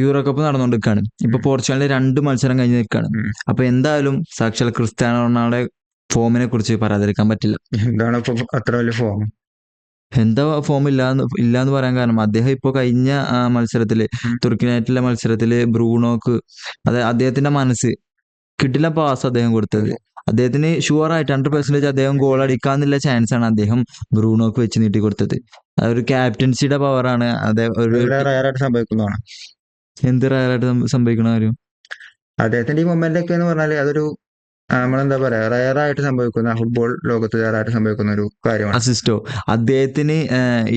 Euro cup നടന്നുകൊണ്ടിരിക്കുകയാണ്. ഇപ്പൊ പോർച്ചുഗലിന്റെ 2 മത്സരം കഴിഞ്ഞ് നിൽക്കുകയാണ്. അപ്പൊ എന്തായാലും സാക്ഷാൽ ക്രിസ്ത്യാനോ റൊണാൾഡോയുടെ ഫോമിനെ കുറിച്ച് പറയാതിരിക്കാൻ പറ്റില്ല. എന്താണ് ഇപ്പൊ അത്ര വലിയ ഫോം? എന്താ ഫോം ഇല്ലാന്ന് പറയാൻ കാരണം അദ്ദേഹം ഇപ്പൊ കഴിഞ്ഞ മത്സരത്തില് തുർക്കിനായിട്ടുള്ള മത്സരത്തില് ബ്രൂണോക്ക് അദ്ദേഹത്തിന്റെ മനസ്സ് കിട്ടില്ല പാസ് അദ്ദേഹം കൊടുത്തത്. അദ്ദേഹത്തിന് ഷുവർ ആയിട്ട് 100% അദ്ദേഹം ഗോൾ അടിക്കാന്നുള്ള ചാൻസ് ആണ് അദ്ദേഹം ബ്രൂണോക്ക് വെച്ച് നീട്ടി കൊടുത്തത്. അതൊരു ക്യാപ്റ്റൻസിയുടെ പവറാണ്. റയറായിട്ട് സംഭവിക്കുന്നതാണ്. എന്ത് റയറായിട്ട് സംഭവിക്കണ കാര്യം? അദ്ദേഹത്തിന്റെ ഈ മൊമെന്റ് ഒക്കെ എന്ന് പറഞ്ഞാല് അതൊരു നമ്മളെന്താ പറയാ, റയറായിട്ട് സംഭവിക്കുന്ന, ഫുട്ബോൾ ലോകത്ത് റയറായിട്ട് സംഭവിക്കുന്ന ഒരു കാര്യമാണ്. അസിസ്റ്റോ അദ്ദേഹത്തിന്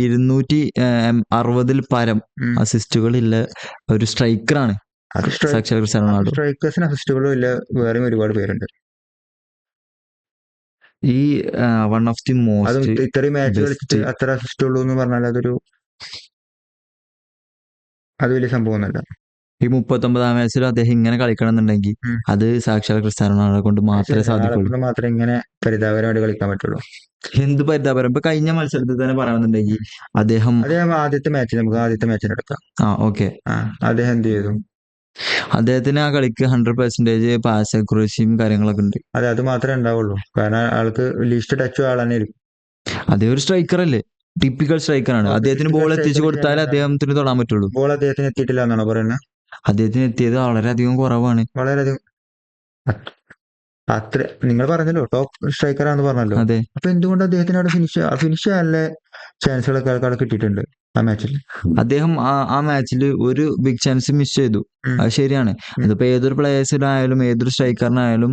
260 പരം അസിസ്റ്റുകൾ ഇല്ല ഒരു സ്ട്രൈക്കറാണ് സാക്ഷാൽ ക്രിസ്ത്യാനോ റൊണാൾഡോ. സ്ട്രൈക്കേഴ്സിന് അസിസ്റ്റുകളും ഇല്ല, വേറെയും ഒരുപാട് പേരുണ്ട്. ഈ വൺ ഓഫ് ദി മോസ്റ്റ് ഇത്രയും മാച്ച് കളിച്ചിട്ട് അത്ര അസിസ്റ്റ് ഉള്ളൂ എന്ന് പറഞ്ഞാൽ അത് വലിയ സംഭവമൊന്നുമല്ല. ഈ 39ാം വയസ്സിൽ അദ്ദേഹം ഇങ്ങനെ കളിക്കണം എന്നുണ്ടെങ്കിൽ അത് സാക്ഷാൽ ക്രിസ്ത്യാനോ റൊണാൾഡോ കൊണ്ട് മാത്രമേ സാധിക്കുള്ളൂ. മാത്രമേ ഇങ്ങനെ പരിതാപകരമായിട്ട് കളിക്കാൻ പറ്റുള്ളൂ. എന്ത് പരിതാപകരം! ഇപ്പൊ കഴിഞ്ഞ മത്സരത്തിൽ തന്നെ പറയുന്നുണ്ടെങ്കിൽ അദ്ദേഹം ആദ്യത്തെ മാച്ചിന് എടുക്കാം. ഓക്കെ, അദ്ദേഹം എന്ത് ചെയ്തു? അദ്ദേഹത്തിന് ആ കളിക്ക് 100% പാസ് അക്യുറസിയും കാര്യങ്ങളൊക്കെ ഉണ്ട്. അതെ, അത് മാത്രമേ ഉണ്ടാവുള്ളൂ. കാരണം ആൾക്ക് ലീസ്റ്റ് ടച്ച് ആൾ തന്നെ ഇരിക്കും. അദ്ദേഹം ഒരു സ്ട്രൈക്കർ അല്ലേ, ടിപ്പിക്കൽ സ്ട്രൈക്കറാണ്. അദ്ദേഹത്തിന് ബോൾ എത്തിച്ചു കൊടുത്താലേ അദ്ദേഹത്തിന് തൊടാൻ പറ്റുള്ളൂ. ബോൾ അദ്ദേഹത്തിന് എത്തിയിട്ടില്ല എന്നാണോ പറയുന്നത്? അദ്ദേഹത്തിന് എത്തിയത് വളരെയധികം കുറവാണ്. വളരെയധികം. അത്ര നിങ്ങൾ പറഞ്ഞല്ലോ ടോപ്പ് സ്ട്രൈക്കറാന്ന് പറഞ്ഞല്ലോ. അതെ. അപ്പൊ എന്തുകൊണ്ട് അദ്ദേഹത്തിന് അവിടെ ഫിനിഷ് ചെയ്യാനുള്ള ചാൻസുകളൊക്കെ ആൾക്കാർ കിട്ടിയിട്ടുണ്ട് ആ മാച്ചിൽ? അദ്ദേഹം ആ മാച്ചിൽ ഒരു ബിഗ് ചാൻസ് മിസ് ചെയ്തു. അത് ശരിയാണ്. അതിപ്പോ ഏതൊരു പ്ലേയേഴ്സിനായാലും ഏതൊരു സ്ട്രൈക്കറിനായാലും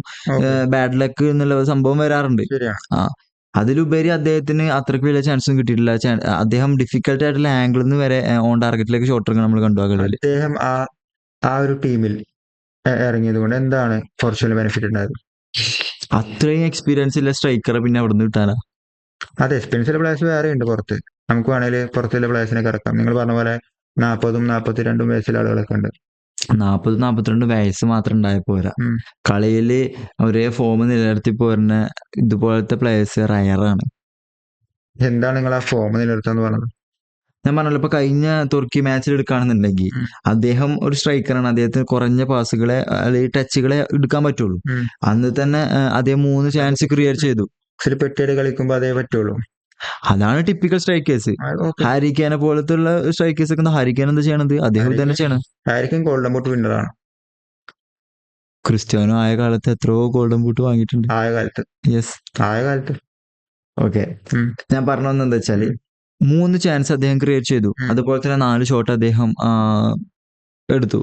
ബാഡ് ലക്ക് എന്നുള്ള സംഭവം വരാറുണ്ട്. അതിലുപരി അദ്ദേഹത്തിന് അത്രയ്ക്ക് വലിയ ചാൻസും കിട്ടിയിട്ടില്ല. അദ്ദേഹം ഡിഫിക്കൽട്ട് ആയിട്ടുള്ള ആംഗിളിൽ നിന്ന് വരെ ഓൺ ടാർഗറ്റിലേക്ക് ഷോട്ട് എടുക്കാൻ നമ്മൾ കണ്ടു. അദ്ദേഹം ആ ഒരു ടീമിൽ ഇറങ്ങിയത് കൊണ്ട് എന്താണ് പോർച്ചുഗൽ ബെനിഫിറ്റ് ഉണ്ടായത്? അത്രയും എക്സ്പീരിയൻസ് ഇല്ല സ്ട്രൈക്കറെ പിന്നെ അവിടെ നിന്ന് കിട്ടാനാ. അതെ, എക്സ്പീരിയൻസ് പ്ലേയേഴ്സ് വേറെ ഉണ്ട് പുറത്ത്. നമുക്ക് വേണമെങ്കിൽ പുറത്തുള്ള പ്ലേയേഴ്സിനെ ഇറക്കാം. നിങ്ങൾ പറഞ്ഞ പോലെ 40ഉം 42ഉം വയസ്സിലെ ആളുകളൊക്കെ ഉണ്ട്. 40-42 വയസ്സ് മാത്രം ഉണ്ടായ പോരാ, കളിയില് ഒരേ ഫോം നിലനിർത്തി പോരുന്ന ഇതുപോലത്തെ പ്ലേയേഴ്സ് റയറാണ്. എന്താണ് നിങ്ങൾ ആ ഫോം നിലനിർത്താന്ന് പറഞ്ഞത്? ഞാൻ പറഞ്ഞല്ലോ, ഇപ്പൊ കഴിഞ്ഞ തുർക്കി മാച്ചിൽ എടുക്കുകയാണെന്നുണ്ടെങ്കിൽ അദ്ദേഹം ഒരു സ്ട്രൈക്കറാണ്. അദ്ദേഹത്തിന് കുറഞ്ഞ പാസുകളെ അല്ലെങ്കിൽ ടച്ചുകളെ എടുക്കാൻ പറ്റുള്ളൂ. അന്ന് തന്നെ അദ്ദേഹം 3 ചാൻസ് ക്രിയേറ്റ് ചെയ്തു. പെട്ടിയുടെ കളിക്കുമ്പോൾ അതേ പറ്റുള്ളൂ. അതാണ് ടിപ്പിക്കൽ സ്ട്രൈക്കേഴ്സ്. ഹാരി കെയ്നെ പോലത്തെ ഉള്ള സ്ട്രൈക്കേഴ്സ് ഒക്കെ. ഹാരി കെയ്ൻ എന്താ ചെയ്യണത്? അദ്ദേഹം തന്നെ ചെയ്യണം. ഹാരി കെയ്ൻ ഗോൾഡൻ ബൂട്ട് വിന്നറാണ്. ക്രിസ്ത്യാനോ ആയ കാലത്ത് എത്രയോ ഗോൾഡൻ ബൂട്ട് വാങ്ങിയിട്ടുണ്ട്. ആയ കാലത്ത് ഓക്കെ, ഞാൻ പറഞ്ഞു വന്നത് എന്താ വെച്ചാല് 3 ചാൻസ് അദ്ദേഹം ക്രിയേറ്റ് ചെയ്തു. അതുപോലെ തന്നെ 4 ഷോട്ട് അദ്ദേഹം എടുത്തു.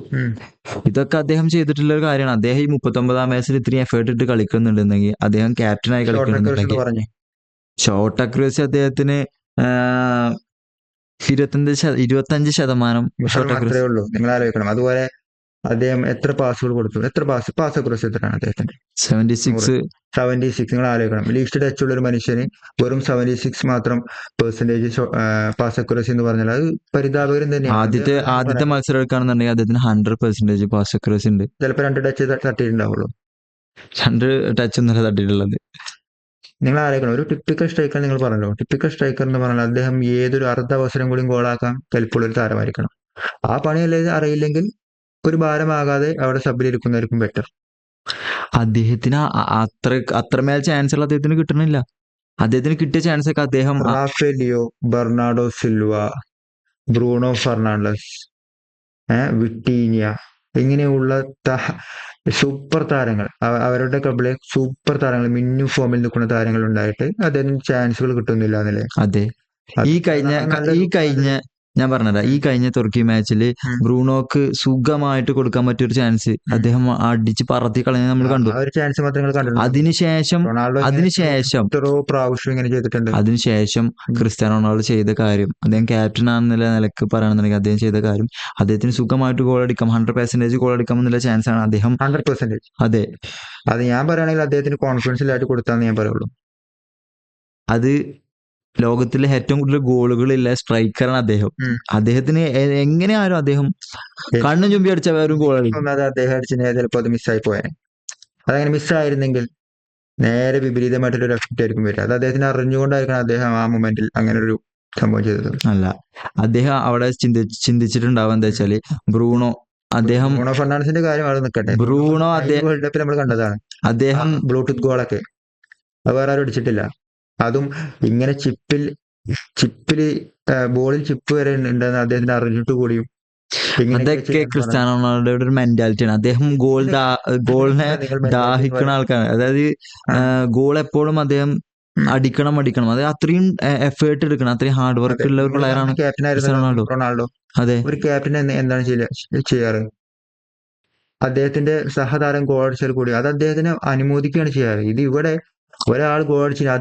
ഇതൊക്കെ അദ്ദേഹം ചെയ്തിട്ടുള്ള ഒരു കാര്യമാണ്. അദ്ദേഹം ഈ 39ാം വയസ്സിൽ ഇത്രയും എഫേർട്ട് ഇട്ട് കളിക്കുന്നുണ്ടെങ്കിൽ, അദ്ദേഹം ക്യാപ്റ്റനായി കളിക്കുന്നുണ്ടെങ്കിൽ ഷോട്ട് അക്യുറസി അദ്ദേഹത്തിന് 25% ഷോട്ട് അക്യുറസി ഉള്ളൂ. നിങ്ങൾ ആലോചിക്കണം. അതുപോലെ അദ്ദേഹം എത്ര പാസുകൾ കൊടുത്തു? പാസ് അക്യുറസി എത്രയാണ് അദ്ദേഹത്തിന്റെ? 76. നിങ്ങൾ ആലോചിക്കണം. ലീസ്റ്റ് ടച്ച് ഉള്ള ഒരു മനുഷ്യന് വെറും 76 മാത്രം പെർസെന്റേജ് പാസ് അക്യുറസി എന്ന് പറഞ്ഞാൽ അത് പരിതാപകരം തന്നെയാണ്. ആദ്യത്തെ മത്സരം എടുക്കുകയാണെന്നുണ്ടെങ്കിൽ അദ്ദേഹത്തിന് 100% പാസ് അക്യുറസി ഉണ്ട്. ചിലപ്പോൾ 2 ടച്ച് തട്ടിയിട്ടുണ്ടാവുള്ളൂ. 2 ടച്ച് ഒന്നല്ല തട്ടിയിട്ടുള്ളത്. നിങ്ങൾ ആലോചിക്കണം, ഒരു ടിപ്പിക്കൽ സ്ട്രൈക്കർ നിങ്ങൾ പറഞ്ഞല്ലോ. ടിപ്പിക്കൽ സ്ട്രൈക്കർ എന്ന് പറഞ്ഞാൽ അദ്ദേഹം ഏതൊരു അർദ്ധ അവസരം കൂടി ഗോളാക്കാൻ കൽപ്പുള്ള ഒരു താരമായിരിക്കണം. ആ പണിയല്ലേ അറിയില്ലെങ്കിൽ ഒരു ഭാരമാകാതെ അവിടെ സബിലിരിക്കുന്നതായിരിക്കും ബെറ്റർ. അദ്ദേഹത്തിന് അത്രമേൽ ചാൻസുകൾ അദ്ദേഹത്തിന് കിട്ടണില്ല. അദ്ദേഹത്തിന് കിട്ടിയ ചാൻസ് ഒക്കെ അദ്ദേഹം റാഫേലിയോ, ബെർണാഡോ സിൽവ, ബ്രൂണോ ഫെർണാണ്ടസ്, വിട്ടീനിയ, ഇങ്ങനെയുള്ള സൂപ്പർ താരങ്ങൾ, അവരുടെ ക്ലബിലെ സൂപ്പർ താരങ്ങൾ, മിന്നു ഫോമിൽ നിൽക്കുന്ന താരങ്ങൾ ഉണ്ടായിട്ട് അദ്ദേഹത്തിന് ചാൻസുകൾ കിട്ടുന്നില്ല എന്നല്ലേ? അതെ. ഈ കഴിഞ്ഞ ഞാൻ പറഞ്ഞുതരാം. ഈ കഴിഞ്ഞ തുർക്കി മാച്ചില് ബ്രൂണോക്ക് സുഖമായിട്ട് കൊടുക്കാൻ പറ്റിയ ഒരു ചാൻസ് അദ്ദേഹം അടിച്ച് പറത്തി കളഞ്ഞ നമ്മൾ കണ്ടു. അതിനുശേഷം ക്രിസ്ത്യാനോ റൊണാൾഡോ ചെയ്ത കാര്യം, അദ്ദേഹം ക്യാപ്റ്റൻ ആണെന്നുള്ള നിലക്ക് പറയുകയാണെന്നുണ്ടെങ്കിൽ അദ്ദേഹം ചെയ്ത കാര്യം, അദ്ദേഹത്തിന് സുഖമായിട്ട് ഗോൾ അടിക്കാം, 100% ഗോൾ അടിക്കാം എന്നുള്ള ചാൻസ് ആണ് അദ്ദേഹം. 100%. അതെ, അത് ഞാൻ പറയുകയാണെങ്കിൽ അദ്ദേഹത്തിന് കോൺഫിഡൻസ് ആയിട്ട് കൊടുത്താന്ന് ഞാൻ പറയുള്ളൂ. അത് ലോകത്തിലെ ഏറ്റവും കൂടുതൽ ഗോളുകളില്ല സ്ട്രൈക്കറാണ് അദ്ദേഹം. അദ്ദേഹത്തിന് എങ്ങനെയായാലും അദ്ദേഹം കണ്ണും ചുമ്പി അടിച്ച വേറെ ഗോൾ അദ്ദേഹം അടിച്ച ചിലപ്പോൾ അത് മിസ്സായി പോയാൽ, അതങ്ങനെ മിസ്സായിരുന്നെങ്കിൽ നേരെ വിപരീതമായിട്ടുള്ള എഫക്റ്റ് ആയിരിക്കും വരിക. അത് അദ്ദേഹത്തിന് അറിഞ്ഞുകൊണ്ടായിരിക്കണം അദ്ദേഹം ആ മൊമെന്റിൽ അങ്ങനെ ഒരു സംഭവം ചെയ്തത്. അല്ല, അദ്ദേഹം അവിടെ ചിന്തിച്ചിട്ടുണ്ടാവുക എന്താ വെച്ചാല്, ബ്രൂണോ അദ്ദേഹം ബ്രൂണോ ഫെർണാണ്ടസിന്റെ കാര്യം അവിടെ നിൽക്കട്ടെ. ബ്രൂണോ വേൾഡ് കപ്പിൽ നമ്മൾ കണ്ടതാണ് അദ്ദേഹം ബ്ലൂടൂത്ത് ഗോളൊക്കെ. അത് വേറെ ആരും അടിച്ചിട്ടില്ല. അതും ഇങ്ങനെ ചിപ്പില് ബോളിൽ ചിപ്പ് വരെ ഉണ്ടെന്ന് അദ്ദേഹത്തിന് അറിഞ്ഞിട്ട് കൂടിയും ഇങ്ങനെയൊക്കെ അതൊക്കെ ചെയ്യാന്ന് പറഞ്ഞാൽ ക്രിസ്ത്യാനോ റൊണാൾഡോയുടെ ഒരു മെന്റാലിറ്റിയാണ്. അദ്ദേഹം ഗോളിനെ നിങ്ങൾ mentality ദാഹിക്കുന്ന ആൾക്കാരാണ്. അതായത് ആ, ഗോൾ എപ്പോഴും അദ്ദേഹം ഉം. അടിക്കണം. അത് അത്രയും എഫേർട്ട് എടുക്കണം, അത്രയും ഹാർഡ് അതെ, വർക്ക് ഉള്ള ഒരു നിങ്ങൾ പ്ലെയർ ആണ് ക്യാപ്റ്റൻ ക്രിസ്ത്യാനോ ആയിരുന്നല്ലോ റൊണാൾഡോ. റൊണാൾഡോ. അതെ, ഒരു ക്യാപ്റ്റൻ എന്താണ് ചെയ്യാറ്? അദ്ദേഹത്തിന്റെ സഹതാരം ഗോൾ അടിച്ചാൽ കൂടി അത് അദ്ദേഹത്തിന് അനുമോദിക്കുകയാണ് ചെയ്യാറ്. ഇത് ഇവിടെ ഒരാൾ ഗോൾ അടിച്ചാൽ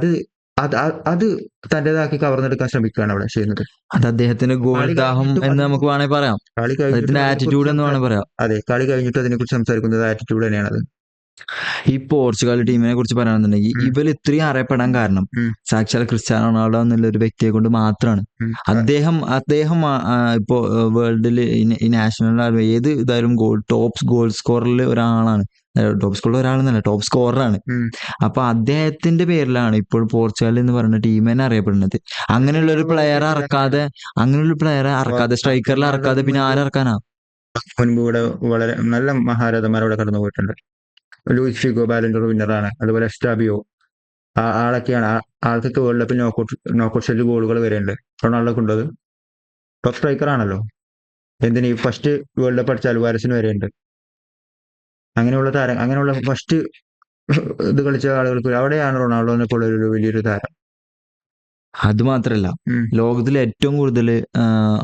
അത് തന്റേതാക്കി കവർന്നെടുക്കാൻ ശ്രമിക്കുകയാണ് അവിടെ ചെയ്യുന്നത്. അത് അദ്ദേഹത്തിന്റെ ഗോൾ കളി ദാഹം കഴിഞ്ഞിട്ടും എന്ന് അതിനെ നമുക്ക് കുറിച്ച് വേണമെങ്കിൽ പറയാം. കളി കഴിഞ്ഞിട്ടും അദ്ദേഹത്തിന്റെ അതിനെ കുറിച്ച് ആറ്റിറ്റ്യൂഡ് എന്ന് വേണമെങ്കിൽ പറയാം. അതെ, കളി കഴിഞ്ഞിട്ടും അതിനെ കുറിച്ച് സംസാരിക്കുന്നത് ആറ്റിറ്റ്യൂഡ് തന്നെയാണത്. ഈ പോർച്ചുഗൽ ടീമിനെ കുറിച്ച് പറയുകയാണെന്നുണ്ടെങ്കിൽ ഉം, ഇവർ ഇത്രയും അറിയപ്പെടാൻ കാരണം ഉം, സാക്ഷാൽ ക്രിസ്ത്യാനോ റൊണാൾഡോ എന്നുള്ള ഒരു വ്യക്തിയെ കൊണ്ട് മാത്രമാണ്. ഉം. അദ്ദേഹം ഇപ്പോ വേൾഡിൽ ഈ നാഷണൽ ഏത് ഇതായാലും ടോപ്പ് ഗോൾ സ്കോറിൽ ഒരാളാണ്. ടോപ്പ് സ്കോറിൽ ഒരാളെന്നല്ല, ടോപ്പ് സ്കോററാണ്. ഉം. അപ്പൊ അദ്ദേഹത്തിന്റെ പേരിലാണ് ഇപ്പോൾ പോർച്ചുഗൽ എന്ന് പറയുന്ന ടീം തന്നെ അറിയപ്പെടുന്നത്. അങ്ങനെയുള്ള ഒരു പ്ലെയറെ ഇറക്കാതെ സ്ട്രൈക്കറിൽ ഇറക്കാതെ പിന്നെ ആരിറക്കാനാ? മുൻപ് ഇവിടെ വളരെ നല്ല മഹാരഥന്മാരവിടെ കടന്നു പോയിട്ടുണ്ട്. ലൂയിസ് ഫിഗോ ബാലൻഡോർ വിന്നറാണ്. അതുപോലെ എസ്റ്റാബിയോ ആളൊക്കെയാണ്. ആൾക്കൊക്കെ വേൾഡ് കപ്പിൽ നോക്കൗട്ട് സ്റ്റേജ് ഗോളുകൾ വരെയുണ്ട്. റൊണാൾഡോക്ക് ഉണ്ടത്. ടോപ്പ് സ്ട്രൈക്കർ ആണല്ലോ. എന്തിന് ഈ ഫസ്റ്റ് വേൾഡ് കപ്പ് അടിച്ച അൽവാരസിന് വരെയുണ്ട്. അങ്ങനെയുള്ള ഫസ്റ്റ് ഇത് കളിച്ച ആളുകൾക്ക് അവിടെയാണ് റൊണാൾഡോ എന്നൊക്കെ ഉള്ള ഒരു വലിയൊരു താരം. അത് മാത്രല്ല, ഉം, ലോകത്തിലെ ഏറ്റവും കൂടുതൽ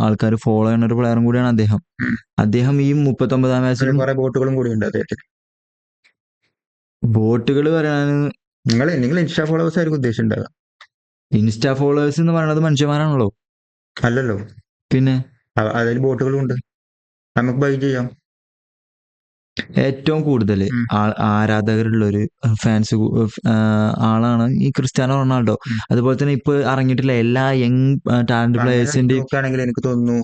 ആൾക്കാർ ഫോളോ ചെയ്യുന്ന ഒരു പ്ലെയറും കൂടിയാണ് അദ്ദേഹം. ഉം. അദ്ദേഹം ഈ 39 അതിൽ മാച്ചിലും കുറെ ബോട്ടുകളും കൂടി ഉണ്ട് അദ്ദേഹത്തിന്. ബോട്ടുകൾ പറയാൻ നിങ്ങൾ ഇൻസ്റ്റാ ഫോളോവേഴ്സ് ആയിരിക്കും ഉദ്ദേശിച്ചിട്ടുണ്ടാവുക. ഇൻസ്റ്റാ ഫോളോവേഴ്സ് എന്ന് പറയുന്നത് മനുഷ്യന്മാരാണല്ലോ. അല്ലല്ലോ, പിന്നെ അതിൽ ബോട്ടുകളും ഉണ്ട്. നമുക്ക് ബൈ ചെയ്യാം. ഏറ്റവും കൂടുതൽ ഉം, ആരാധകരുള്ള ഒരു ഫാൻസ് ആളാണ് ഈ ക്രിസ്ത്യാനോ റൊണാൾഡോ. ഉം. അതുപോലെ തന്നെ ഇപ്പൊ ഇറങ്ങിയിട്ടുള്ള എല്ലാ യങ് ടാലന്റ് അപ്പൊ അങ്ങനെ പ്ലേയേഴ്സിന്റെയും നോക്കുകയാണെങ്കിൽ എനിക്ക് തോന്നുന്നു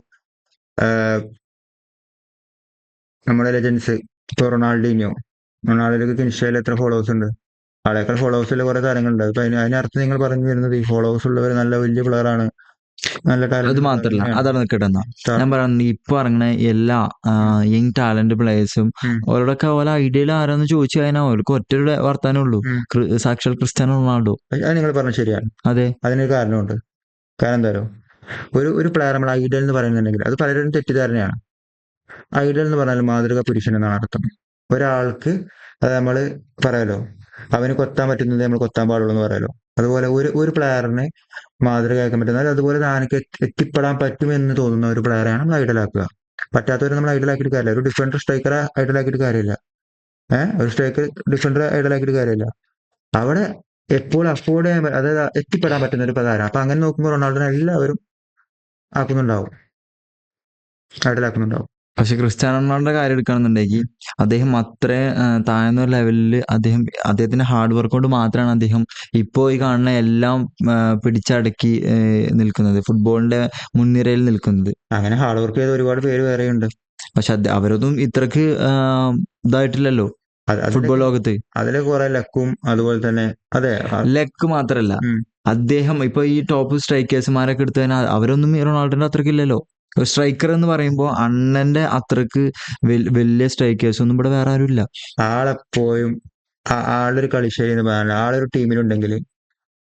നമ്മുടെ ലെജൻസ് ഇപ്പോൾ റൊണാൾഡോയ്ക്ക് ഇൻസ്റ്റയിൽ എത്ര ഫോളോവേഴ്സ് ഉണ്ട്? ആളേക്കാൾ ഫോളോവേഴ്സ് ഉള്ള കുറെ താരങ്ങളുണ്ട്. അപ്പൊ അതിനർത്ഥം നിങ്ങൾ പറഞ്ഞു വരുന്നത് ഈ ഫോളോവേഴ്സ് ഉള്ളവർ നല്ല വലിയ പ്ലെയർ ആണ്, നല്ല അത് ടാലന്റ് മാത്രല്ല, തന്നെയാണ്. അതാണ് നിൽക്കട്ടെ എന്നാ ഞാൻ പറയുന്നത്. ഇപ്പൊ ഇറങ്ങുന്ന എല്ലാ യങ് ടാലന്റ് പ്ലേയേഴ്സും അവരോടൊക്കെ ഓരോ ഐഡിയയിൽ ആരാന്ന് ചോദിച്ചു കഴിഞ്ഞാൽ അവർക്ക് ഒറ്റ വർത്താനേ ഉള്ളൂ, സാക്ഷാൽ ക്രിസ്ത്യാനോ റൊണാൾഡോ. അത് നിങ്ങൾ പറഞ്ഞത് ശരിയാണ്. അതെ, അതിനൊരു കാരണമുണ്ട്. കാരണം എന്താ ഒരു പ്ലെയർ നമ്മൾ ഐഡൽ എന്ന് പറയുന്നുണ്ടെങ്കിൽ അത് പലരും തെറ്റിദ്ധാരണയാണ്. ഐഡൽ എന്ന് പറഞ്ഞാൽ മാതൃക പുരുഷൻ എന്നാണ് അർത്ഥം. ഒരാൾക്ക് അത് നമ്മൾ പറയാലോ, അവന് കൊത്താൻ പറ്റുന്നത് നമ്മൾ കൊത്താൻ പാടുള്ളൂ എന്ന് പറയാലോ. അതുപോലെ ഒരു പ്ലെയറിനെ മാതൃകയാക്കാൻ പറ്റുന്ന, അതുപോലെ താനക്ക് എത്തിപ്പെടാൻ പറ്റുമെന്ന് തോന്നുന്ന ഒരു പ്ലെയറാണ് നമ്മൾ ഐഡലാക്കുക. പറ്റാത്തവരെ നമ്മൾ ഐഡലാക്കിയിട്ട് കാര്യമില്ല. ഒരു ഡിഫൻഡർ സ്ട്രൈക്കറെ ഐഡലാക്കിയിട്ട് കാര്യമില്ല. ഒരു സ്ട്രൈക്കർ ഡിഫൻഡർ ഐഡലാക്കിയിട്ട് കാര്യമില്ല. അവിടെ എപ്പോഴും അഫോർഡ് ചെയ്യാൻ അതായത് എത്തിപ്പെടാൻ പറ്റുന്ന ഒരു പ്രധാനം. അപ്പൊ അങ്ങനെ നോക്കുമ്പോൾ റൊണാൾഡോനെ എല്ലാവരും ആക്കുന്നുണ്ടാവും, ഐഡലാക്കുന്നുണ്ടാവും. പക്ഷെ ക്രിസ്ത്യാനോ റൊണാൾഡോയുടെ കാര്യം എടുക്കുകയാണെന്നുണ്ടെങ്കിൽ അദ്ദേഹം അത്ര താഴ്ന്ന ലെവലിൽ അദ്ദേഹത്തിന്റെ ഹാർഡ് വർക്ക് കൊണ്ട് മാത്രമാണ് അദ്ദേഹം ഇപ്പോൾ ഈ കാണുന്ന എല്ലാം പിടിച്ചടക്കി നിൽക്കുന്നത്, ഫുട്ബോളിന്റെ മുൻനിരയിൽ നിൽക്കുന്നത്. അങ്ങനെ ഹാർഡ് വർക്ക് ചെയ്ത ഒരുപാട് പേര് വേറെയുണ്ട്. പക്ഷെ അവരൊന്നും ഇത്രക്ക് ഇതായിട്ടില്ലല്ലോ ഫുട്ബോൾ ലോകത്ത്. അതിലെ കുറെ ലക്കും അതുപോലെ തന്നെ അതെ ലക്ക് മാത്രല്ല, അദ്ദേഹം ഇപ്പൊ ഈ ടോപ്പ് സ്ട്രൈക്കേഴ്സുമാരൊക്കെ എടുത്തു കഴിഞ്ഞാൽ അവരൊന്നും ഈ റൊണാൾഡോന്റെ അത്രക്ക് ഇല്ലല്ലോ. സ്ട്രൈക്കർ എന്ന് പറയുമ്പോൾ അണ്ണന്റെ അത്രക്ക് വലിയ സ്ട്രൈക്കേഴ്സ് ഒന്നും ഇവിടെ വേറെ ആരും ഇല്ല. ആളെപ്പോഴും ആളൊരു കളിശൈലി എന്ന് പറഞ്ഞാൽ ആളൊരു ടീമിലുണ്ടെങ്കിൽ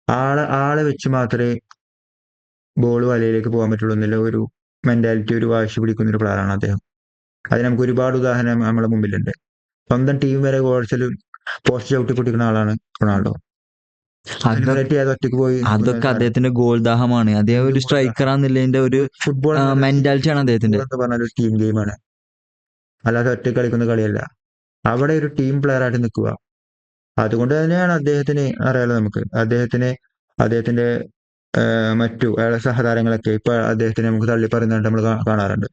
ആളെ വെച്ച് മാത്രമേ ബോൾ വലയിലേക്ക് പോകാൻ പറ്റുള്ളൂ എന്നുള്ള ഒരു മെന്റാലിറ്റി, ഒരു വാശി പിടിക്കുന്ന ഒരു പ്ലെയറാണ് അദ്ദേഹം. അതിന് നമുക്ക് ഒരുപാട് ഉദാഹരണം നമ്മുടെ മുമ്പിലുണ്ട്. സ്വന്തം ടീം വരെ ഗോൾസിൽ പോസ്റ്റ് ചവിട്ടി പൊട്ടിക്കുന്ന ആളാണ് റൊണാൾഡോ. ഒറ്റയ്ക്ക് പോയി അതൊക്കെ അദ്ദേഹത്തിന്റെ ഗോൾ ദാഹമാണ്. അദ്ദേഹം ഒരു സ്ട്രൈക്കർ ആണെന്നുള്ളതിന്റെ ഒരു ഫുട്ബോൾ മെന്റാലിറ്റിയാണ് അദ്ദേഹത്തിന്റെ. എന്ന് പറഞ്ഞാൽ ഒരു ടീം ഗെയിമാണ്, അല്ലാതെ ഒറ്റയ്ക്ക് കളിക്കുന്ന കളിയല്ല. അവിടെ ഒരു ടീം പ്ലെയർ ആയിട്ട് നിൽക്കുക. അതുകൊണ്ട് തന്നെയാണ് അദ്ദേഹത്തിന് അറിയാലോ, നമുക്ക് അദ്ദേഹത്തിന്റെ മറ്റു അയാളെ സഹതാരങ്ങളൊക്കെ ഇപ്പൊ അദ്ദേഹത്തിനെ നമുക്ക് തള്ളി പറയുന്നതായിട്ട് നമ്മൾ കാണാറുണ്ട്.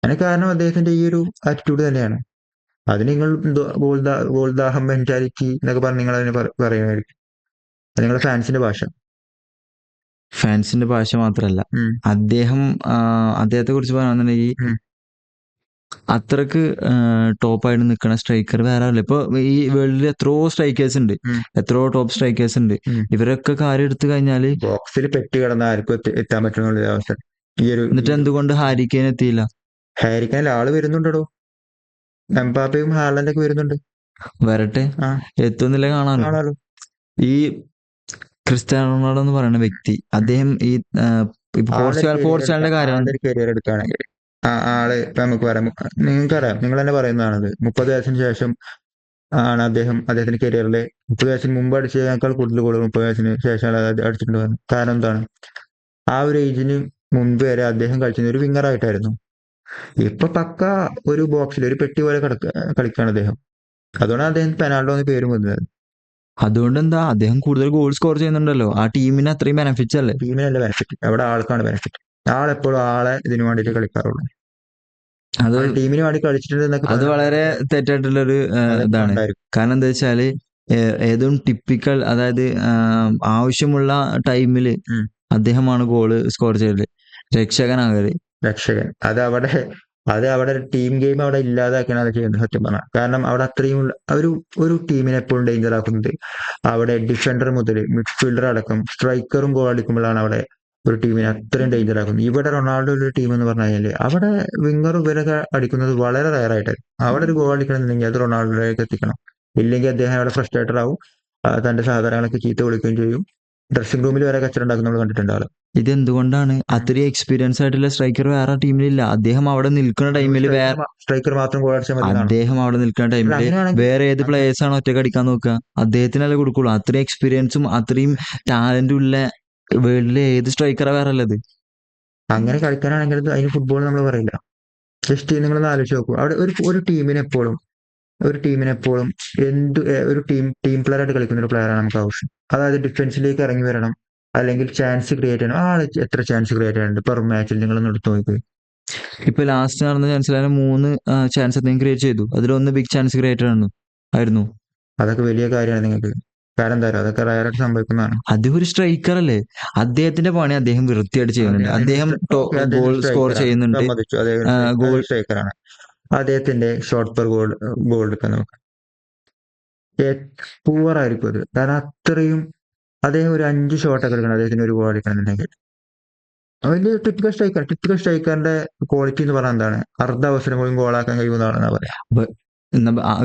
അതിന് കാരണം അദ്ദേഹത്തിന്റെ ഈ ഒരു ആറ്റിറ്റ്യൂഡ് തന്നെയാണ്. അത് നിങ്ങൾ ഗോൾദാഹം മെന്റാലിറ്റി എന്നൊക്കെ പറഞ്ഞ് നിങ്ങൾ അതിനെ പറയുമായിരിക്കും. അത് നിങ്ങളുടെ ഫാൻസിന്റെ ഭാഷ മാത്രമല്ല, അദ്ദേഹത്തെ കുറിച്ച് പറയുകയാണെന്നുണ്ടെങ്കിൽ അത്രക്ക് ടോപ്പായിട്ട് നിൽക്കുന്ന സ്ട്രൈക്കർ വേറെ ആവില്ല. ഇപ്പൊ ഈ വേൾഡിൽ എത്രയോ സ്ട്രൈക്കേഴ്സ് ഉണ്ട്, എത്രയോ ടോപ്പ് സ്ട്രൈക്കേഴ്സ് ഉണ്ട്. ഇവരൊക്കെ കാര്യം എടുത്തു കഴിഞ്ഞാല് ബോക്സിൽ പെറ്റി കിടന്ന ആർക്കും എത്താൻ പറ്റുന്ന അവസ്ഥ. എന്നിട്ട് എന്തുകൊണ്ട് ഹാരി കെയ്ൻ എത്തിയില്ല? ഹാരി കെയ്ൻ ആള് വരുന്നുണ്ടോ? എംബാപ്പയും ഹാലൻഡൊക്കെ വരുന്നുണ്ട്. വരട്ടെ, ആ എത്തുന്നില്ല കാണാലോ. കാണാലോ. ഈ ക്രിസ്ത്യാനോ റൊണാൾഡോ എന്ന് പറയുന്ന വ്യക്തി, അദ്ദേഹം ഈ ഇപ്പൊ പോർച്ചുഗലിന്റെ കാര്യമാണ്. ആളുടെ ഒരു കരിയർ എടുക്കുകയാണെങ്കിൽ ആള് ഇപ്പൊ നമുക്ക് പറയാം, നിങ്ങൾക്കറിയാം, നിങ്ങൾ തന്നെ പറയുന്നതാണത്. 30 വയസ്സിന് ശേഷം ആണ് അദ്ദേഹത്തിന്റെ കരിയറിലെ 30 വയസ്സിന് മുമ്പ് അടിച്ചതിനേക്കാൾ കൂടുതൽ ഗോളുകൾ 30 വയസ്സിന് ശേഷമാണ് അടിച്ചിട്ടുണ്ട് പറഞ്ഞത്. കാരണം എന്താണ്? ആ ഒരു ഏജിന് മുൻപ് വരെ അദ്ദേഹം കളിച്ചിരുന്ന ഒരു വിങ്ങർ ആയിട്ടായിരുന്നു. ഇപ്പൊ പക്ക ഒരു ബോക്സിൽ ഒരു പെട്ടി പോലെ കളിക്കാണ് അദ്ദേഹം. അതുകൊണ്ടാണ് അദ്ദേഹം പെനാൾഡോ എന്ന് പേരും വന്നത്. അതുകൊണ്ട് എന്താ, അദ്ദേഹം കൂടുതൽ ഗോൾ സ്കോർ ചെയ്യുന്നുണ്ടല്ലോ, ആ ടീമിന് അത്രയും ബെനിഫിറ്റ്സ് അല്ലേ. ടീമിനല്ല ബെനിഫിറ്റ്, അവിടെ ആൾക്കാണ് ബെനിഫിറ്റ്. ആളെപ്പോഴും ആളെ ഇതിനു വേണ്ടിയിട്ട് കളിക്കാറുള്ളൂ. അത് ആൾ ടീമിന് വേണ്ടി കളിച്ചിട്ടുണ്ട് എന്നൊക്കെ അത് വളരെ തെറ്റായിട്ടുള്ളൊരു അതൊക്കെ ഇതാണ്. ഉണ്ടായിരിക്കും. കാരണം എന്താ വെച്ചാല് ഏതും ടിപ്പിക്കൽ, അതായത് ആവശ്യമുള്ള ടൈമില് ഉം. അദ്ദേഹമാണ് ഗോള് സ്കോർ ചെയ്യല്, രക്ഷകനാകല്. രക്ഷകൻ അത് അവിടെ ടീം ഗെയിം അവിടെ ഇല്ലാതാക്കിയാണ് അത് ചെയ്യുന്നത് സത്യം പറഞ്ഞാൽ. കാരണം അവിടെ അത്രയും ഒരു ടീമിനെ എപ്പോഴും ഡേഞ്ചർ ആക്കുന്നത് അവിടെ ഡിഫൻഡർ മുതൽ മിഡ്ഫീൽഡർ അടക്കം സ്ട്രൈക്കറും ഗോൾ അടിക്കുമ്പോഴാണ് അവിടെ ഒരു ടീമിനെ അത്രയും ഡേഞ്ചർ ആക്കുന്നത്. ഇവിടെ റൊണാൾഡോ ഒരു ടീം എന്ന് പറഞ്ഞു കഴിഞ്ഞാൽ അവിടെ വിങ്ങറും ഇവരൊക്കെ അടിക്കുന്നത് വളരെ റയർ ആയിട്ടായിരുന്നു. അവിടെ ഒരു ഗോൾ അടിക്കണമെന്നുണ്ടെങ്കിൽ അത് റൊണാൾഡോയിലേക്ക് എത്തിക്കണം. ഇല്ലെങ്കിൽ അദ്ദേഹം അവിടെ ഫ്രസ്ട്രേറ്റഡ് ആവും, തന്റെ സഹതാരങ്ങളൊക്കെ ചീത്ത വിളിക്കുകയും ചെയ്യും. ഡ്രസ്സിംഗ് റൂമിൽ വരെ കച്ചറ ഉണ്ടാക്കുന്ന നമ്മൾ കണ്ടിട്ടുണ്ട് ആള്. ഇതെന്തുകൊണ്ടാണ്? അത്രയും എക്സ്പീരിയൻസ് ആയിട്ടുള്ള സ്ട്രൈക്കർ വേറെ ടീമിലില്ല. അദ്ദേഹം അവിടെ നിൽക്കുന്ന ടൈമിൽ സ്ട്രൈക്കർ മാത്രം ഗോൾ അടിച്ചാൽ മതി എന്നാണ്. അദ്ദേഹം അവിടെ നിൽക്കുന്ന ടൈമിൽ അങ്ങനെയാണെങ്കിൽ വേറെ ഏത് പ്ലേയേഴ്സ് ആണ് ഒറ്റയ്ക്ക് അടിക്കാൻ നോക്കുക? അദ്ദേഹത്തിനല്ലേ കൊടുക്കുള്ളൂ. അത്രയും എക്സ്പീരിയൻസും അത്രയും ടാലന്റും ഉള്ള വേൾഡിലെ ഏത് സ്ട്രൈക്കറാ വേറെ ഉള്ളത്? അങ്ങനെ കളിക്കാനാണെങ്കിൽ അതിന് ഫുട്ബോൾ നമ്മൾ പറയില്ല. ജസ്റ്റ് നിങ്ങളൊന്ന് ആലോചിച്ച് നോക്കൂ. അവിടെ ഒരു ടീമിനെപ്പോഴും ഒരു ടീം പ്ലെയർ ആയിട്ട് കളിക്കുന്ന ഒരു പ്ലെയറാണ് നമുക്ക് ആവശ്യം. അതായത് ഡിഫൻസിലേക്ക് ഇറങ്ങി വരണം, അല്ലെങ്കിൽ ചാൻസ് ക്രിയേറ്റ് ചെയ്യണം. ആള് എത്ര ചാൻസ് ക്രിയേറ്റ് ചെയ്യുന്നുണ്ട് പെർ മാച്ചിൽ, നിങ്ങളൊന്ന് എടുത്ത് നോക്കി. ഇപ്പൊ ലാസ്റ്റ് നടന്ന ചാൻസിൽ 3 ചാൻസ് അദ്ദേഹം ക്രിയേറ്റ് ചെയ്തു. അതിലൊന്ന് ബിഗ് ചാൻസ് ക്രിയേറ്റർ ആയിരുന്നു. അതൊക്കെ വലിയ കാര്യമാണ് നിങ്ങൾക്ക്. കാരണം എന്താ പറയുക, അതൊക്കെ റയറായിട്ട് സംഭവിക്കുന്നതാണ്. അദ്ദേഹം ഒരു സ്ട്രൈക്കർ അല്ലേ. അദ്ദേഹത്തിന്റെ പണി അദ്ദേഹം വൃത്തിയായിട്ട് ചെയ്യുന്നുണ്ട്. അദ്ദേഹം ഗോൾ സ്കോർ ചെയ്യുന്നുണ്ട്. സമ്മതിച്ചു, അദ്ദേഹം ഗോൾ സ്ട്രൈക്കറാണ്. അദ്ദേഹത്തിന്റെ ഷോട്ട് പെർ ഗോൾ എടുക്കാൻ നമുക്ക് പൂവർ ആയിരിക്കും അത്. കാരണം അത്രയും അദ്ദേഹം ഒരു 5 ഷോട്ടൊക്കെ എടുക്കണം അദ്ദേഹത്തിന് ഒരു ഗോൾ അടിക്കണമെന്നുണ്ടെങ്കിൽ. വലിയ ടിപ്പിക്കൽ സ്ട്രൈക്കറിന്റെ ക്വാളിറ്റി എന്ന് പറഞ്ഞാൽ എന്താണ്? അർദ്ധ അവസരം പോലും ഗോളാക്കാൻ കഴിയുന്നതാണെന്നാ പറയാം.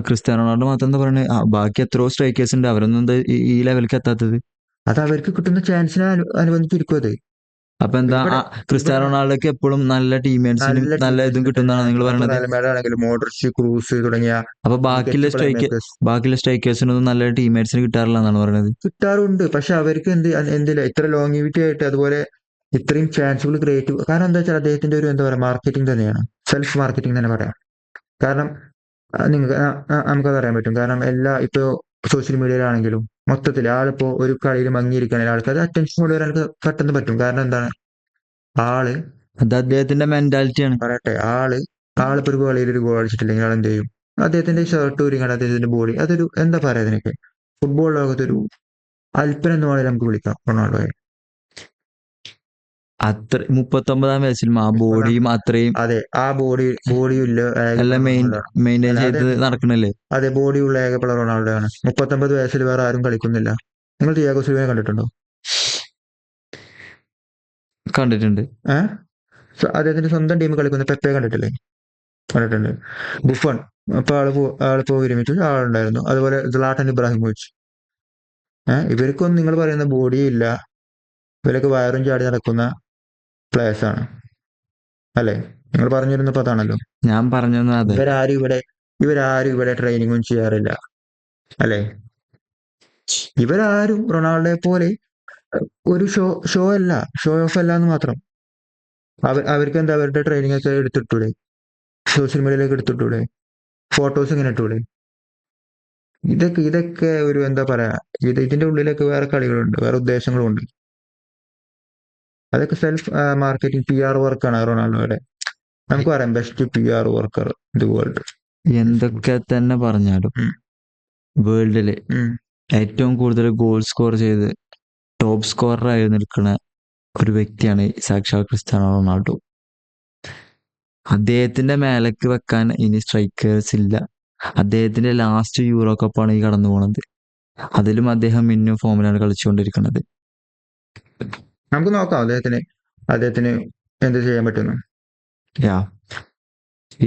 ക്രിസ്ത്യാനോ റൊണാൾഡോ മാത്രം എന്താ പറയുന്നത്, ബാക്കി എത്രയോ സ്ട്രൈക്കേഴ്സ് ഉണ്ട്, അവരൊന്നും എന്താ ഈ ലെവലിലേക്ക് എത്താത്തത്? അത് അവർക്ക് കിട്ടുന്ന ചാൻസിനെ അനുബന്ധിച്ചിരിക്കും അത്. അപ്പൊ എന്താ, ക്രിസ്ത്യാനോ റൊണാൾഡോക്ക് എപ്പോഴും നല്ല ടീംമേറ്റ്സിനും നല്ല ഇതും കിട്ടുന്നതാണ് നിങ്ങൾ പറയുന്നത്? മോഡ്രിച്ച്, ക്രൂസ് തുടങ്ങിയ അപ്പൊ ബാക്കിയുള്ള സ്ട്രൈക്കേഴ്സിനൊന്നും നല്ല ടീംമേറ്റ്സിന് കിട്ടാറില്ല എന്നാണ് പറയുന്നത്? കിട്ടാറുണ്ട്. പക്ഷെ അവർക്ക് എന്തില്ല ഇത്ര ലോങ്ങിവിറ്റി ആയിട്ട് അതുപോലെ ഇത്രയും ചാൻസുകൾ ക്രിയേറ്റ്. കാരണം എന്താ വെച്ചാൽ അദ്ദേഹത്തിന്റെ ഒരു എന്താ പറയുക മാർക്കറ്റിംഗ് തന്നെയാണ്, സെൽഫ് മാർക്കറ്റിംഗ് തന്നെ പറയാം. കാരണം നിങ്ങൾക്ക് നമുക്കത് അറിയാൻ പറ്റും. കാരണം ഇപ്പോ സോഷ്യൽ മീഡിയയിലാണെങ്കിലും മൊത്തത്തിൽ ആളിപ്പോ ഒരു കളിയിൽ മങ്ങിയിരിക്കുകയാണെങ്കിൽ ആൾക്ക് അത് അറ്റൻഷൻ കൊണ്ടുവരാൻ ആൾക്ക് പെട്ടെന്ന് പറ്റും. കാരണം എന്താണ്, അത് അദ്ദേഹത്തിന്റെ മെന്റാലിറ്റിയാണ്. പറയട്ടെ, ആളിപ്പോ ഒരു കളിയിൽ ഒരു ഗോൾ അടിച്ചിട്ടില്ലെങ്കിൽ ആൾ എന്ത് ചെയ്യും? അദ്ദേഹത്തിന്റെ ഷർട്ട് ഊരിക്കാണ് അദ്ദേഹത്തിന്റെ ബോഡി. അതൊരു എന്താ പറയാ അതിനൊക്കെ, ഫുട്ബോൾ ലോകത്തൊരു അല്പൻ എന്ന് വേണമെങ്കിൽ നമുക്ക് വിളിക്കാം റൊണാൾഡോയെ. അത്ര 39-ാം വയസ്സിലും ആ ബോഡിയും അത്രയും അതെ, ആ ബോഡിയും ഇല്ല എല്ലാം മെയിൻറ്റെയിൻ ചെയ്ത് നടക്കണല്ലേ. അതെ, ബോഡിയുള്ള ഏക പ്ലെയർ റൊണാൾഡോ ആണ്. 39 വയസ്സിൽ വേറെ ആരും കളിക്കുന്നില്ല. നിങ്ങൾ തിയാഗോ സിൽവയെ കണ്ടിട്ടുണ്ടോ? കണ്ടിട്ടുണ്ട്. അദ്ദേഹത്തിന്റെ സ്വന്തം ടീം കളിക്കുന്ന പെപ്പയെ കണ്ടിട്ടില്ലേ? കണ്ടിട്ടുണ്ട്. ബുഫൺ അപ്പൊ ആളിപ്പോ വിരമിച്ചു ആളുണ്ടായിരുന്നു. അതുപോലെ സ്ലാട്ടൻ ഇബ്രാഹിമോവിച്ച്. ഇവർക്കൊന്നും നിങ്ങൾ പറയുന്ന ബോഡിയും ഇല്ല, ഇവരൊക്കെ വയറും ചാടി നടക്കുന്ന പ്ലേയേഴ്സ് ആണ് അല്ലെ? നിങ്ങൾ പറഞ്ഞിരുന്നപ്പോ അതാണല്ലോ. ഞാൻ പറഞ്ഞു. അതെ, ഇവരാരും ഇവിടെ ട്രെയിനിങ്ങും ചെയ്യാറില്ല അല്ലെ? ഇവരാരും റൊണാൾഡോയെ പോലെ ഒരു ഷോ ഓഫ് അല്ല എന്ന് മാത്രം. അവർക്ക് എന്താ, അവരുടെ ട്രെയിനിങ് ഒക്കെ എടുത്തിട്ടൂടെ? സോഷ്യൽ മീഡിയയിലേക്ക് എടുത്തിട്ടൂടെ? ഫോട്ടോസ് ഇങ്ങനെ ഇട്ടൂടെ? ഇതൊക്കെ ഒരു എന്താ പറയാ, ഇതിന്റെ ഉള്ളിലൊക്കെ വേറെ കളികളുണ്ട്, വേറെ ഉദ്ദേശങ്ങളുണ്ട്. അതൊക്കെ സെൽഫ് മാർക്കറ്റിംഗ് PR വർക്കാണ് റൊണാൾഡോയുടെ. നമുക്ക് പറയാം best PR worker the world. എന്തൊക്കെ തന്നെ പറഞ്ഞാലും വേൾഡില് ഏറ്റവും കൂടുതൽ ഗോൾ സ്കോർ ചെയ്ത് ടോപ്പ് സ്കോററായി നിൽക്കുന്ന ഒരു വ്യക്തിയാണ് സാക്ഷാൽ ക്രിസ്ത്യാനോ റൊണാൾഡോ. അദ്ദേഹത്തിന്റെ മേലേക്ക് വെക്കാൻ ഇനി സ്ട്രൈക്കേഴ്സ് ഇല്ല. അദ്ദേഹത്തിന്റെ ലാസ്റ്റ് യൂറോ കപ്പാണ് ഈ കടന്നു പോണത്. അതിലും അദ്ദേഹം മിന്നും ഫോമിലാണ് കളിച്ചുകൊണ്ടിരിക്കുന്നത്. നമുക്ക് നോക്കാം അദ്ദേഹത്തിന് എന്ത് ചെയ്യാൻ പറ്റുന്നു.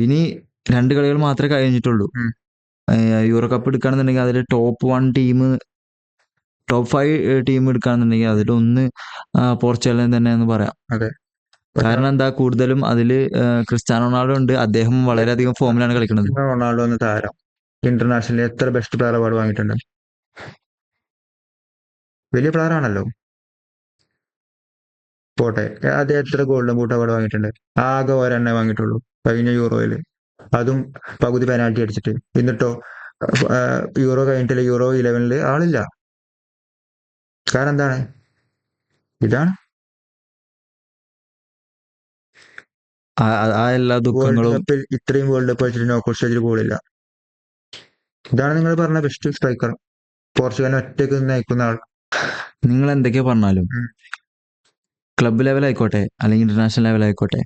ഇനി 2 കളികൾ മാത്രമേ കഴിഞ്ഞിട്ടുള്ളൂ. ഉം. യൂറോ കപ്പ് എടുക്കുകയാണെന്നുണ്ടെങ്കിൽ അതിൽ ടോപ്പ് 1 ടീം, ടോപ്പ് 5 ടീം എടുക്കുകയാണെന്നുണ്ടെങ്കിൽ അതിലൊന്ന് പോർച്ചുഗലിനെ തന്നെ എന്ന് പറയാം. അതെ. പക്ഷെ കാരണം എന്താ, കൂടുതലും അതില് ക്രിസ്ത്യാനോ റൊണാൾഡോ ഉണ്ട്. അദ്ദേഹം വളരെയധികം ഫോമിലാണ് കളിക്കുന്നത്. റൊണാൾഡോ എന്ന താരം ഇന്റർനാഷണലിൽ എത്ര ബെസ്റ്റ് പ്ലെയർ അവാർഡ് വാങ്ങിയിട്ടുണ്ട്? വലിയ പ്ലെയർ ആണല്ലോ. പോട്ടെ, അദ്ദേഹം എത്ര ഗോൾഡൻ ബൂട്ട് അവാർഡ് വാങ്ങിയിട്ടുണ്ട്? ആകെ ഒരെണ്ണേ വാങ്ങിയിട്ടുള്ളൂ, കഴിഞ്ഞ യൂറോയില്. അതും പകുതി പെനാൽറ്റി അടിച്ചിട്ട്. എന്നിട്ടോ യൂറോ കഴിഞ്ഞിട്ടില്ല, യൂറോ 11 ആളില്ല. കാരണം എന്താണ്? ഇതാണ് ആ എല്ലാ വേൾഡ് ദുഃഖങ്ങളും കപ്പിൽ ഇത്രയും വേൾഡ് കപ്പ് വെച്ചിട്ട് നോക്കൌട്ട് സ്റ്റേജിൽ പോളില്ല. ഇതാണ് നിങ്ങൾ പറഞ്ഞ ബെസ്റ്റ് സ്ട്രൈക്കർ, പോർച്ചുഗലിനെ ഒറ്റയ്ക്ക് നയിക്കുന്ന ആൾ. നിങ്ങൾ എന്തൊക്കെയാ പറഞ്ഞാലും ഉം. ക്ലബ്ബ് ലെവൽ ആയിക്കോട്ടെ അല്ലെങ്കിൽ ഇന്റർനാഷണൽ ലെവൽ ആയിക്കോട്ടെ,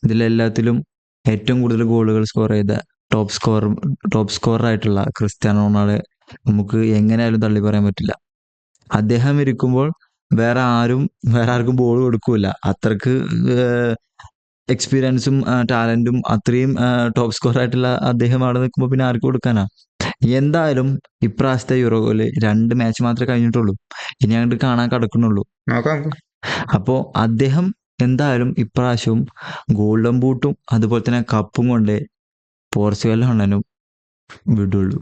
ഇതിലെല്ലാത്തിലും ഏറ്റവും കൂടുതൽ ഗോളുകൾ സ്കോർ ചെയ്ത ടോപ്പ് സ്കോറർ ആയിട്ടുള്ള ക്രിസ്ത്യാനോ റൊണാൾഡോ നമുക്ക് എങ്ങനെയായാലും തള്ളി പറയാൻ പറ്റില്ല. അദ്ദേഹം ഇരിക്കുമ്പോൾ വേറെ ആർക്കും ബോൾ കൊടുക്കൂല. അത്രക്ക് എക്സ്പീരിയൻസും ടാലന്റും അത്രയും ടോപ്പ് സ്കോർ ആയിട്ടുള്ള അദ്ദേഹം അവിടെ നിൽക്കുമ്പോൾ പിന്നെ ആർക്ക് കൊടുക്കാനാ? എന്തായാലും ഇപ്രാവശ്യത്തെ യൂറോയില് 2 മാച്ച് മാത്രമേ കഴിഞ്ഞിട്ടുള്ളൂ. ഇനി അങ്ങോട്ട് കാണാൻ കിടക്കുന്നുള്ളൂ. നോക്കാം. അപ്പോൾ അദ്ദേഹം എന്തായാലും ഇപ്രാവശ്യവും ഗോൾഡൻ ബൂട്ടും അതുപോലെ തന്നെ കപ്പും കൊണ്ടേ പോർച്ചുഗലിൽ അണ്ണനും വിടുള്ളൂ.